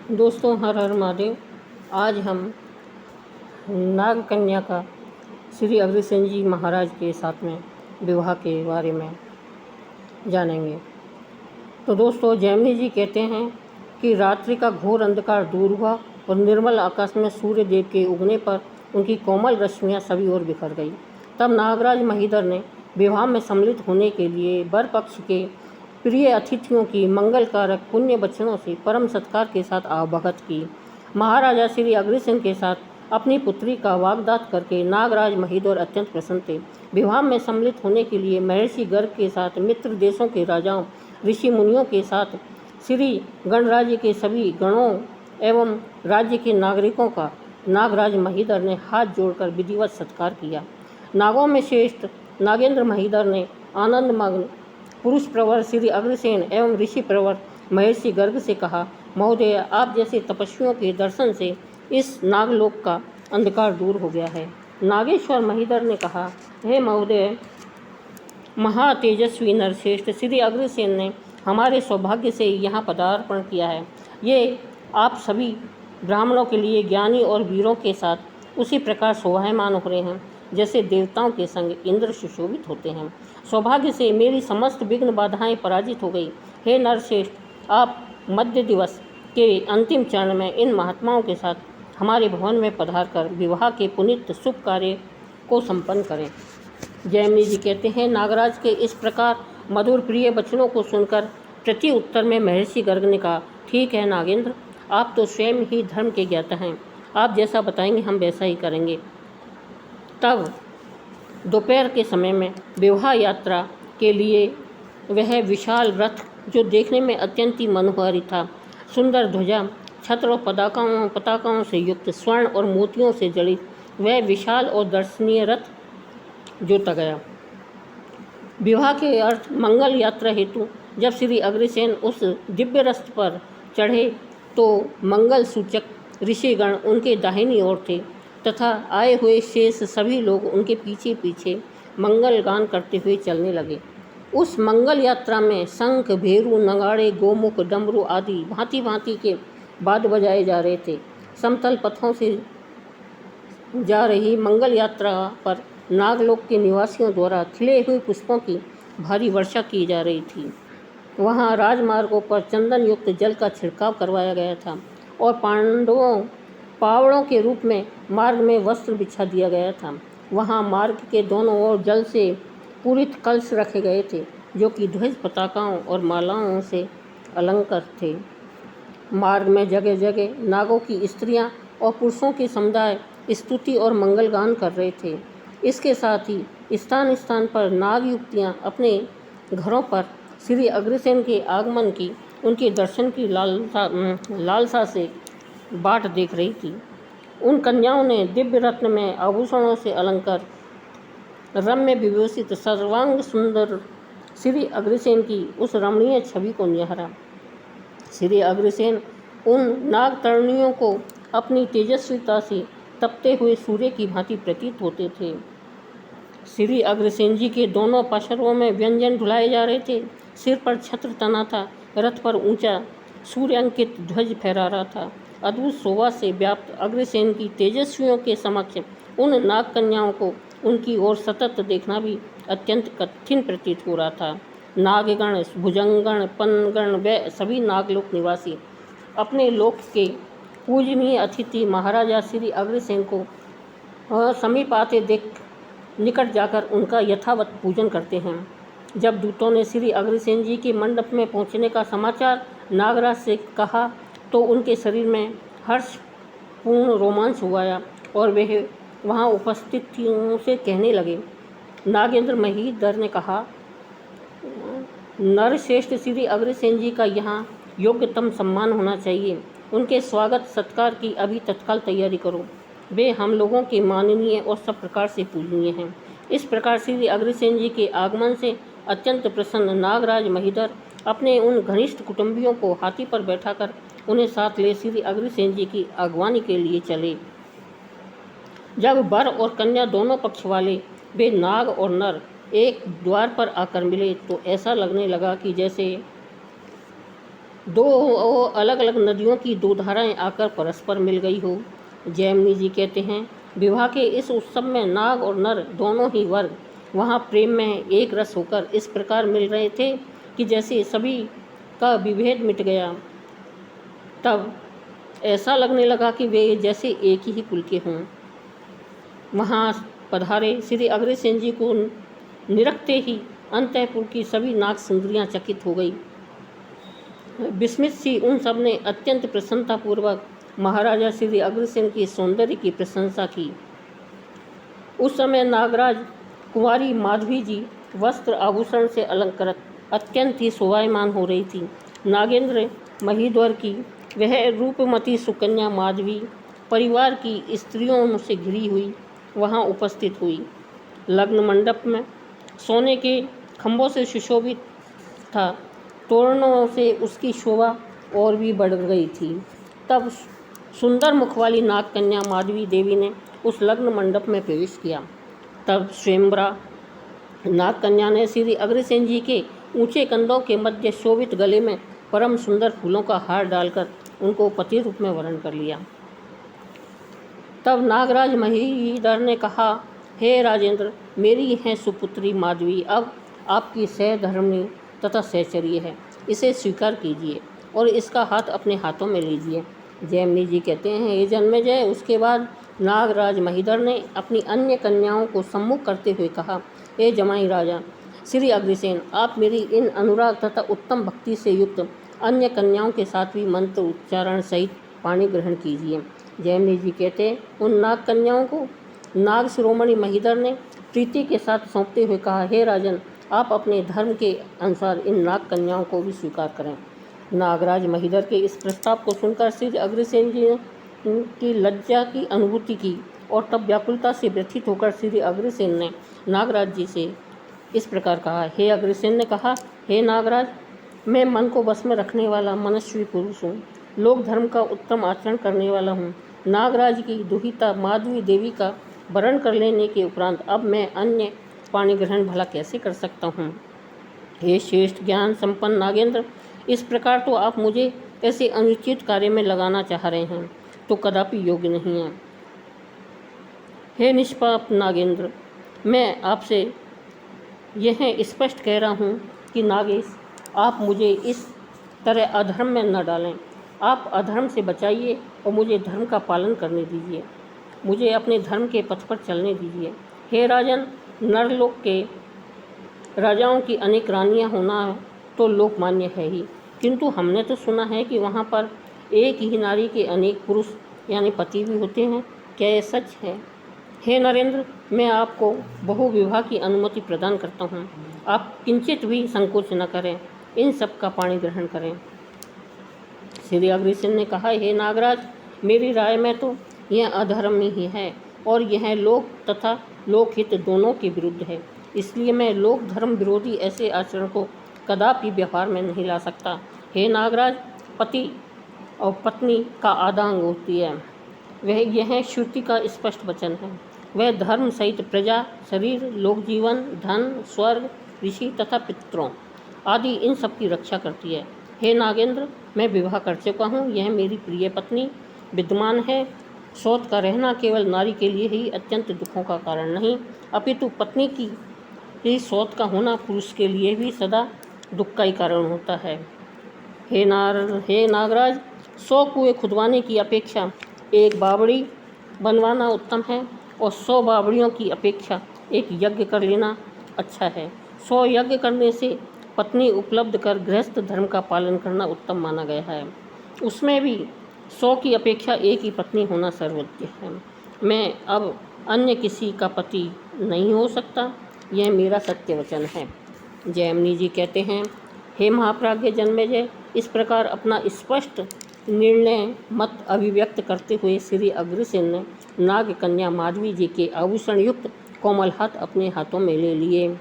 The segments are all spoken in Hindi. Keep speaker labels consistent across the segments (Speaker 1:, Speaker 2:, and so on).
Speaker 1: दोस्तों, हर हर महादेव। आज हम नाग कन्या का श्री अग्रसेन जी महाराज के साथ में विवाह के बारे में जानेंगे। तो दोस्तों, जैमिनी जी कहते हैं कि रात्रि का घोर अंधकार दूर हुआ और निर्मल आकाश में सूर्य देव के उगने पर उनकी कोमल रश्मियाँ सभी ओर बिखर गई। तब नागराज महीधर ने विवाह में सम्मिलित होने के लिए वर पक्ष के प्रिय अतिथियों की मंगलकारक पुण्य वचनों से परम सत्कार के साथ आवभगत की। महाराजा श्री अग्रसेन के साथ अपनी पुत्री का वाग्दात करके नागराज महीधर अत्यंत प्रसन्न थे। विवाह में सम्मिलित होने के लिए महर्षि गर्ग के साथ मित्र देशों के राजाओं, ऋषि मुनियों के साथ श्री गणराज्य के सभी गणों एवं राज्य के नागरिकों का नागराज महीधर ने हाथ जोड़कर विधिवत सत्कार किया। नागों में श्रेष्ठ नागेंद्र महीधर ने आनंदमग्न पुरुष प्रवर श्री अग्रसेन एवं ऋषि प्रवर महर्षि गर्ग से कहा, महोदय, आप जैसे तपस्वियों के दर्शन से इस नागलोक का अंधकार दूर हो गया है। नागेश्वर महीधर ने कहा, हे महोदय, महातेजस्वी नरश्रेष्ठ श्री अग्रसेन ने हमारे सौभाग्य से यहाँ पदार्पण किया है। ये आप सभी ब्राह्मणों के लिए ज्ञानी और वीरों के साथ उसी प्रकार शोभायमान हो रहे हैं जैसे देवताओं के संग इंद्र सुशोभित होते हैं। सौभाग्य से मेरी समस्त विघ्न बाधाएं पराजित हो गई। हे नरश्रेष्ठ, आप मध्य दिवस के अंतिम चरण में इन महात्माओं के साथ हमारे भवन में पधारकर विवाह के पुनीत शुभ कार्य को संपन्न करें। जैमिनी जी कहते हैं, नागराज के इस प्रकार मधुर प्रिय वचनों को सुनकर प्रति उत्तर में महर्षि गर्ग ने कहा, ठीक है नागेंद्र, आप तो स्वयं ही धर्म के ज्ञाता हैं। आप जैसा बताएंगे हम वैसा ही करेंगे। तब दोपहर के समय में विवाह यात्रा के लिए वह विशाल रथ, जो देखने में अत्यंत ही मनोहारी था, सुंदर ध्वजा, छत्र और पताकाओं से युक्त, स्वर्ण और मोतियों से जड़ित वह विशाल और दर्शनीय रथ जोता गया। विवाह के अर्थ मंगल यात्रा हेतु जब श्री अग्रसेन उस दिव्य रथ पर चढ़े तो मंगल सूचक ऋषिगण उनके दाहिनी ओर थे तथा आए हुए शेष सभी लोग उनके पीछे पीछे मंगल गान करते हुए चलने लगे। उस मंगल यात्रा में शंख, भेरू, नगाड़े, गोमुख, डमरू आदि भांति भांति के वाद्य बजाए जा रहे थे। समतल पथों से जा रही मंगल यात्रा पर नागलोक के निवासियों द्वारा खिले हुए पुष्पों की भारी वर्षा की जा रही थी। वहाँ राजमार्गों पर चंदन युक्त जल का छिड़काव करवाया गया था और पावड़ों के रूप में मार्ग में वस्त्र बिछा दिया गया था। वहाँ मार्ग के दोनों ओर जल से पूरित कलश रखे गए थे, जो कि ध्वज, पताकाओं और मालाओं से अलंकृत थे। मार्ग में जगह जगह नागों की स्त्रियां और पुरुषों के समुदाय स्तुति और मंगलगान कर रहे थे। इसके साथ ही स्थान स्थान पर नाग युक्तियाँ अपने घरों पर श्री अग्रसेन के आगमन की, उनके दर्शन की लालसा से बाट देख रही थी। उन कन्याओं ने दिव्य रत्न में आभूषणों से अलंकार, रम्य विभूषित, सर्वांग सुंदर श्री अग्रसेन की उस रमणीय छवि को निहारा। श्री अग्रसेन उन नाग तरुणियों को अपनी तेजस्विता से तपते हुए सूर्य की भांति प्रतीत होते थे। श्री अग्रसेन जी के दोनों पार्श्वों में व्यंजन ढुलाए जा रहे थे। सिर पर छत्र तना था, रथ पर ऊंचा सूर्यांकित ध्वज फहरा रहा था। अद्भुत शोभा से व्याप्त अग्रसेन की तेजस्वियों के समक्ष उन नाग कन्याओं को उनकी ओर सतत देखना भी अत्यंत कठिन प्रतीत हो रहा था। नागगण, भुजंगण, पनगण व सभी नागलोक निवासी अपने लोक के पूजनीय अतिथि महाराजा श्री अग्रसेन को समीप आते देख निकट जाकर उनका यथावत पूजन करते हैं। जब दूतों ने श्री अग्रसेन जी के मंडप में पहुंचने का समाचार नागराज से कहा तो उनके शरीर में हर्षपूर्ण रोमांच हुआ और वह वहां उपस्थितियों से कहने लगे। नागेंद्र महीधर ने कहा, नरश्रेष्ठ श्री अग्रसेन जी का यहाँ योग्यतम सम्मान होना चाहिए। उनके स्वागत सत्कार की अभी तत्काल तैयारी करो। वे हम लोगों के माननीय और सब प्रकार से पूजनीय हैं। इस प्रकार श्री अग्रसेन जी के आगमन से अत्यंत प्रसन्न नागराज महीधर अपने उन घनिष्ठ कुटुंबियों को हाथी पर बैठाकर उन्हें साथ ले श्री अग्रसेन जी की अगवानी के लिए चले। जब वर और कन्या दोनों पक्ष वाले वे नाग और नर एक द्वार पर आकर मिले तो ऐसा लगने लगा कि जैसे दो अलग अलग नदियों की दो धाराएं आकर परस्पर मिल गई हो। जैमिनी जी कहते हैं, विवाह के इस उत्सव में नाग और नर दोनों ही वर्ग वहाँ प्रेम में एक रस होकर इस प्रकार मिल रहे थे कि जैसे सभी का विभेद मिट गया। तब ऐसा लगने लगा कि वे जैसे एक ही कुल के हों। वहाँ पधारे श्री अग्रसेन जी को निरखते ही अंतःपुर की सभी नाग सुंदरियाँ चकित हो गई। विस्मित सी उन सब ने अत्यंत प्रसन्नतापूर्वक महाराजा श्री अग्रसेन की सौंदर्य की प्रशंसा की। उस समय नागराज कुंवारी माधवी जी वस्त्र आभूषण से अलंकृत अत्यंत ही शोभायमान हो रही थी। नागेंद्र महीध्वर की वह रूपमती सुकन्या माधवी परिवार की स्त्रियों से घिरी हुई वहाँ उपस्थित हुई। लग्न मंडप में सोने के खंभों से सुशोभित था। तोरणों से उसकी शोभा और भी बढ़ गई थी। तब सुंदर मुख वाली नाग कन्या माधवी देवी ने उस लग्न मंडप में प्रवेश किया। तब स्वयंवरा नाग कन्या ने श्री अग्रसेन जी के ऊंचे कंधों के मध्य शोभित गले में परम सुंदर फूलों का हार डालकर उनको पति रूप में वरण कर लिया। तब नागराज महीधर ने कहा, हे राजेंद्र, मेरी है सुपुत्री माधवी अब आपकी सहधर्मिणी तथा सहचर्य है, इसे स्वीकार कीजिए और इसका हाथ अपने हाथों में लीजिए। जैमिनी जी कहते हैं, हे जन्मेजय, उसके बाद नागराज महीधर ने अपनी अन्य कन्याओं को सम्मुख करते हुए कहा, हे जमाई राजा श्री अग्रसेन, आप मेरी इन अनुराग तथा उत्तम भक्ति से युक्त अन्य कन्याओं के साथ भी मंत्र उच्चारण सहित पानी ग्रहण कीजिए। जैमिनी जी कहते, उन नाग कन्याओं को नाग शिरोमणि महीधर ने प्रीति के साथ सौंपते हुए कहा, हे राजन, आप अपने धर्म के अनुसार इन नाग कन्याओं को भी स्वीकार करें। नागराज महीधर के इस प्रस्ताव को सुनकर श्री अग्रसेन जी ने की लज्जा की अनुभूति की और तब व्याकुलता से व्यथित होकर श्री अग्रसेन ने नागराज जी से इस प्रकार कहा। हे अग्रसेन ने कहा, हे नागराज, मैं मन को बस में रखने वाला मनस्वी पुरुष हूँ, लोक धर्म का उत्तम आचरण करने वाला हूँ। नागराज की दुहिता माधवी देवी का वरण कर लेने के उपरांत अब मैं अन्य पाणी ग्रहण भला कैसे कर सकता हूँ। हे श्रेष्ठ ज्ञान संपन्न नागेंद्र, इस प्रकार तो आप मुझे ऐसे अनुचित कार्य में लगाना चाह रहे हैं तो कदापि योग्य नहीं है। हे निष्पाप नागेंद्र, मैं आपसे यह स्पष्ट कह रहा हूँ कि नागेश, आप मुझे इस तरह अधर्म में न डालें। आप अधर्म से बचाइए और मुझे धर्म का पालन करने दीजिए, मुझे अपने धर्म के पथ पर चलने दीजिए। हे राजन, नरलोक के राजाओं की अनेक रानियां होना तो लोकमान्य है ही, किंतु हमने तो सुना है कि वहाँ पर एक ही नारी के अनेक पुरुष यानी पति भी होते हैं। क्या यह सच है? हे नरेंद्र, मैं आपको बहुविवाह की अनुमति प्रदान करता हूँ। आप किंचित भी संकोच न करें, इन सब का पाणी ग्रहण करें। श्री अग्रसेन ने कहा, हे नागराज, मेरी राय में तो यह अधर्म ही है और यह लोक तथा लोकहित दोनों के विरुद्ध है, इसलिए मैं लोक धर्म विरोधी ऐसे आचरण को कदापि व्यवहार में नहीं ला सकता। हे नागराज, पति और पत्नी का आदांग होती है, वह यह श्रुति का स्पष्ट वचन है। वह धर्म सहित प्रजा, शरीर, लोक जीवन, धन, स्वर्ग, ऋषि तथा पितरों आदि इन सब की रक्षा करती है। हे नागेंद्र, मैं विवाह कर चुका हूँ, यह मेरी प्रिय पत्नी विद्यमान है। शौच का रहना केवल नारी के लिए ही अत्यंत दुखों का कारण नहीं, अपितु पत्नी की ही शौच का होना पुरुष के लिए भी सदा दुख का ही कारण होता है। हे नागराज, 100 कुएं खुदवाने की अपेक्षा एक बावड़ी बनवाना उत्तम है और 100 बावड़ियों की अपेक्षा एक यज्ञ कर लेना अच्छा है। 100 यज्ञ करने से पत्नी उपलब्ध कर गृहस्थ धर्म का पालन करना उत्तम माना गया है, उसमें भी 100 की अपेक्षा एक ही पत्नी होना सर्वोच्च है। मैं अब अन्य किसी का पति नहीं हो सकता, यह मेरा सत्य वचन है। जैमिनी जी कहते हैं, हे महाप्राज्ञ जन्मेजय, इस प्रकार अपना स्पष्ट निर्णय मत अभिव्यक्त करते हुए श्री अग्रसेन ने नाग कन्या माधवी जी के आभूषण युक्त कोमल हाथ अपने हाथों में ले लिए।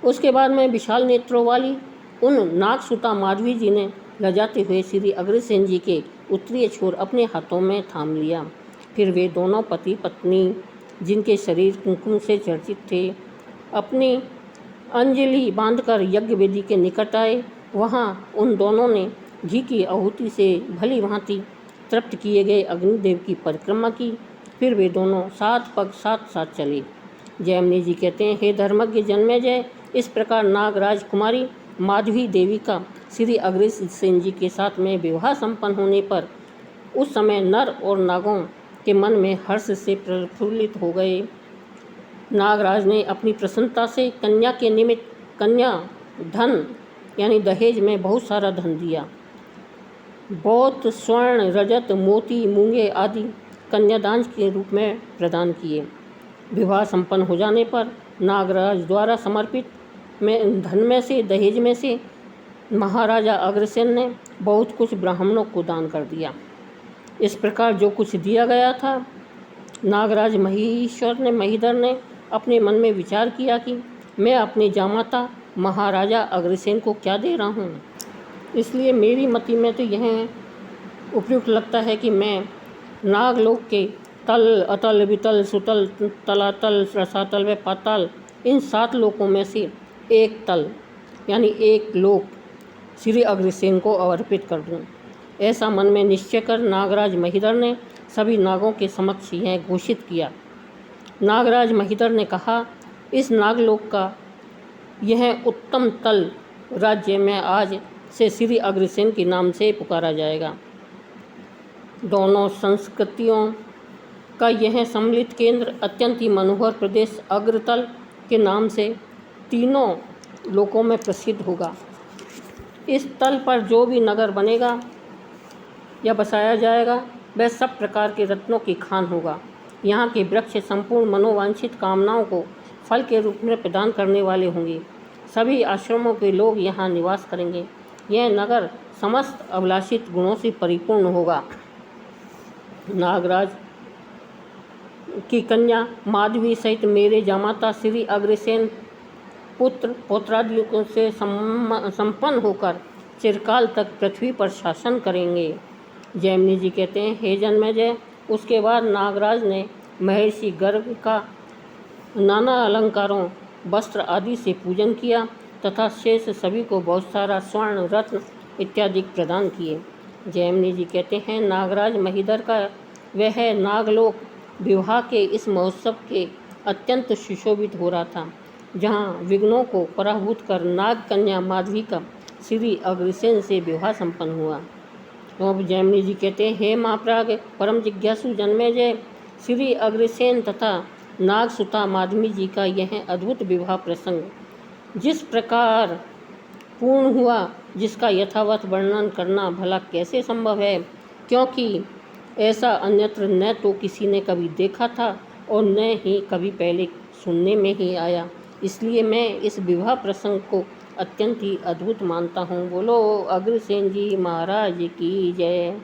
Speaker 1: उसके बाद में विशाल नेत्रों वाली उन नागसुता माधवी जी ने लजाते हुए श्री अग्रसेन जी के उत्तरीय छोर अपने हाथों में थाम लिया। फिर वे दोनों पति पत्नी, जिनके शरीर कुंकुम से चर्चित थे, अपनी अंजलि बांधकर यज्ञ वेदी के निकट आए वहाँ उन दोनों ने घी की आहुति से भली भांति तृप्त किए गए अग्निदेव की परिक्रमा की। फिर वे दोनों 7 पग साथ साथ चले। जैमिनी जी कहते हैं, हे धर्मज्ञ जन्मेजय, इस प्रकार नागराज कुमारी माधवी देवी का श्री अग्रसेन जी के साथ में विवाह संपन्न होने पर उस समय नर और नागों के मन में हर्ष से प्रफुल्लित हो गए। नागराज ने अपनी प्रसन्नता से कन्या के निमित्त कन्या धन यानी दहेज में बहुत सारा धन दिया। बहुत स्वर्ण, रजत, मोती, मूंगे आदि कन्यादान के रूप में प्रदान किए। विवाह संपन्न हो जाने पर नागराज द्वारा समर्पित धन में से, दहेज में से महाराजा अग्रसेन ने बहुत कुछ ब्राह्मणों को दान कर दिया। इस प्रकार जो कुछ दिया गया था, नागराज महीधर ने अपने मन में विचार किया कि मैं अपने जामाता महाराजा अग्रसेन को क्या दे रहा हूँ। इसलिए मेरी मति में तो यह उपयुक्त लगता है कि मैं नागलोक के तल, अतल, वितल, सुतल, तलातल, रसातल व पाताल, इन 7 लोकों में से एक तल यानी एक लोक श्री अग्रसेन को अर्पित कर दूँ। ऐसा मन में निश्चय कर नागराज महीधर ने सभी नागों के समक्ष यह घोषित किया। नागराज महीधर ने कहा, इस नागलोक का यह उत्तम तल राज्य में आज से श्री अग्रसेन के नाम से पुकारा जाएगा। दोनों संस्कृतियों का यह सम्मिलित केंद्र अत्यंत ही मनोहर प्रदेश अग्रतल के नाम से तीनों लोकों में प्रसिद्ध होगा। इस तल पर जो भी नगर बनेगा या बसाया जाएगा वह सब प्रकार के रत्नों की खान होगा। यहाँ के वृक्ष संपूर्ण मनोवांछित कामनाओं को फल के रूप में प्रदान करने वाले होंगे। सभी आश्रमों के लोग यहाँ निवास करेंगे। यह नगर समस्त अभिलाषित गुणों से परिपूर्ण होगा। नागराज की कन्या माधवी सहित मेरे जामाता श्री अग्रसेन पुत्र पौत्रादियों से संपन्न होकर चिरकाल तक पृथ्वी पर शासन करेंगे। जैमिनी जी कहते हैं, हे जन्मेजय, उसके बाद नागराज ने महर्षि गर्ग का नाना अलंकारों, वस्त्र आदि से पूजन किया तथा शेष सभी को बहुत सारा स्वर्ण, रत्न इत्यादि प्रदान किए। जैमिनी जी कहते हैं, नागराज महीधर का वह नागलोक विवाह के इस महोत्सव के अत्यंत सुशोभित हो रहा था, जहाँ विघ्नों को पराभूत कर नाग कन्या माधवी का श्री अग्रसेन से विवाह संपन्न हुआ। अब जैमिनी जी कहते हैं, हे महाप्राग परम जिज्ञासु जन्मेजय, श्री अग्रसेन तथा नागसुता माधवी जी का यह अद्भुत विवाह प्रसंग जिस प्रकार पूर्ण हुआ, जिसका यथावत वर्णन करना भला कैसे संभव है, क्योंकि ऐसा अन्यत्र न तो किसी ने कभी देखा था और न ही कभी पहले सुनने में ही आया। इसलिए मैं इस विवाह प्रसंग को अत्यंत ही अद्भुत मानता हूँ। बोलो अग्रसेन जी महाराज की जय।